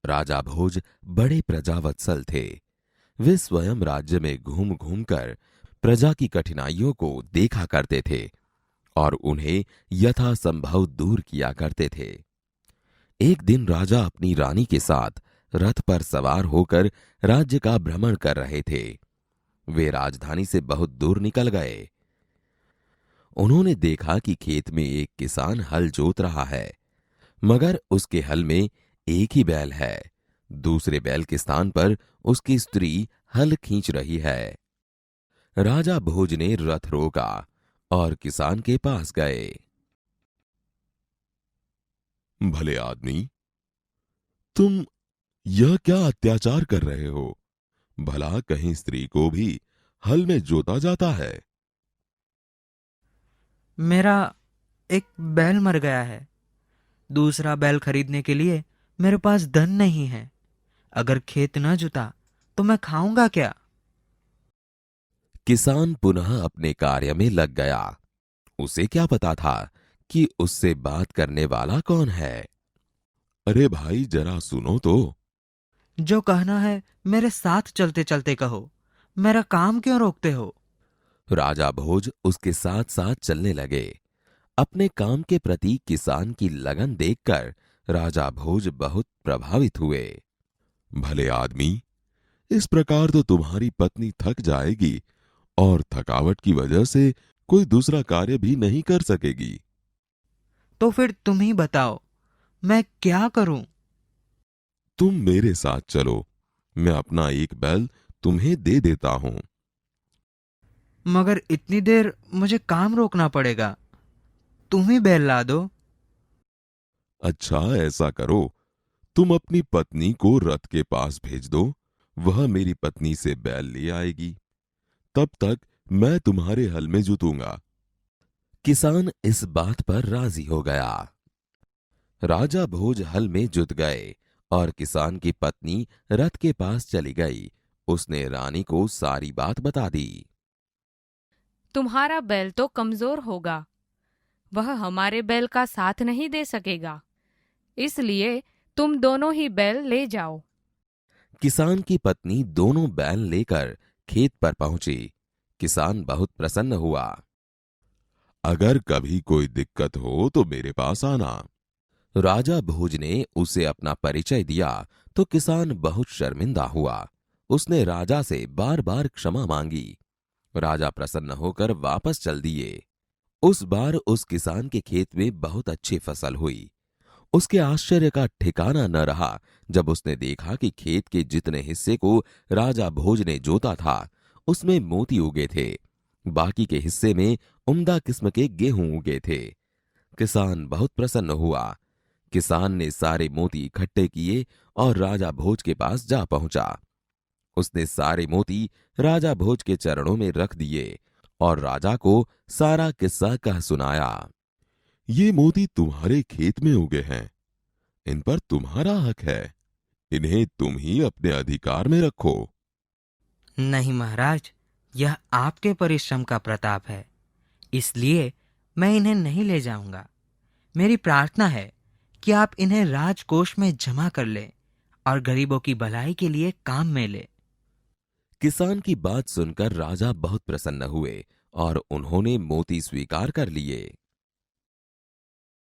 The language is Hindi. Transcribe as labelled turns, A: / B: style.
A: राजा भोज बड़े प्रजावत्सल थे। वे स्वयं राज्य में घूम घूम कर प्रजा की कठिनाइयों को देखा करते थे और उन्हें यथासंभव दूर किया करते थे। एक दिन राजा अपनी रानी के साथ रथ पर सवार होकर राज्य का भ्रमण कर रहे थे। वे राजधानी से बहुत दूर निकल गए। उन्होंने देखा कि खेत में एक किसान हल जोत रहा है, मगर उसके हल में एक ही बैल है। दूसरे बैल के स्थान पर उसकी स्त्री हल खींच रही है। राजा भोज ने रथ रोका और किसान के पास गए।
B: भले आदमी, तुम यह क्या अत्याचार कर रहे हो? भला कहीं स्त्री को भी हल में जोता जाता है?
C: मेरा एक बैल मर गया है। दूसरा बैल खरीदने के लिए मेरे पास धन नहीं है। अगर खेत न जुता तो मैं खाऊंगा क्या?
A: किसान पुनः अपने कार्य में लग गया। उसे क्या पता था कि उससे बात करने वाला कौन है।
B: अरे भाई, जरा सुनो तो।
C: जो कहना है मेरे साथ चलते चलते कहो। मेरा काम क्यों रोकते हो?
A: राजा भोज उसके साथ साथ चलने लगे। अपने काम के प्रति किसान की लगन देखकर राजा भोज बहुत प्रभावित हुए।
B: भले आदमी, इस प्रकार तो तुम्हारी पत्नी थक जाएगी और थकावट की वजह से कोई दूसरा कार्य भी नहीं कर सकेगी।
C: तो फिर तुम ही बताओ, मैं क्या करूं?
B: तुम मेरे साथ चलो, मैं अपना एक बैल तुम्हें दे देता हूं।
C: मगर इतनी देर मुझे काम रोकना पड़ेगा। तुम ही बैल ला दो।
B: अच्छा, ऐसा करो, तुम अपनी पत्नी को रथ के पास भेज दो। वह मेरी पत्नी से बैल ले आएगी। तब तक मैं तुम्हारे हल में जुतूंगा।
A: किसान इस बात पर राजी हो गया। राजा भोज हल में जुत गए और किसान की पत्नी रथ के पास चली गई। उसने रानी को सारी बात बता दी।
D: तुम्हारा बैल तो कमजोर होगा, वह हमारे बैल का साथ नहीं दे सकेगा, इसलिए तुम दोनों ही बैल ले जाओ।
A: किसान की पत्नी दोनों बैल लेकर खेत पर पहुंची। किसान बहुत प्रसन्न हुआ।
B: अगर कभी कोई दिक्कत हो तो मेरे पास आना।
A: राजा भोज ने उसे अपना परिचय दिया तो किसान बहुत शर्मिंदा हुआ। उसने राजा से बार बार क्षमा मांगी। राजा प्रसन्न होकर वापस चल दिए। उस बार उस किसान के खेत में बहुत अच्छी फसल हुई। उसके आश्चर्य का ठिकाना न रहा जब उसने देखा कि खेत के जितने हिस्से को राजा भोज ने जोता था उसमें मोती उगे थे। बाकी के हिस्से में उम्दा किस्म के गेहूं उगे थे। किसान बहुत प्रसन्न हुआ। किसान ने सारे मोती इकट्ठे किए और राजा भोज के पास जा पहुंचा। उसने सारे मोती राजा भोज के चरणों में रख दिए और राजा को सारा किस्सा कह सुनाया।
B: ये मोती तुम्हारे खेत में उगे हैं। इन पर तुम्हारा हक है। इन्हें तुम ही अपने अधिकार में रखो।
C: नहीं महाराज, यह आपके परिश्रम का प्रताप है, इसलिए मैं इन्हें नहीं ले जाऊंगा। मेरी प्रार्थना है कि आप इन्हें राजकोष में जमा कर लें और गरीबों की भलाई के लिए काम में ले।
A: किसान की बात सुनकर राजा बहुत प्रसन्न हुए और उन्होंने मोती स्वीकार कर लिए।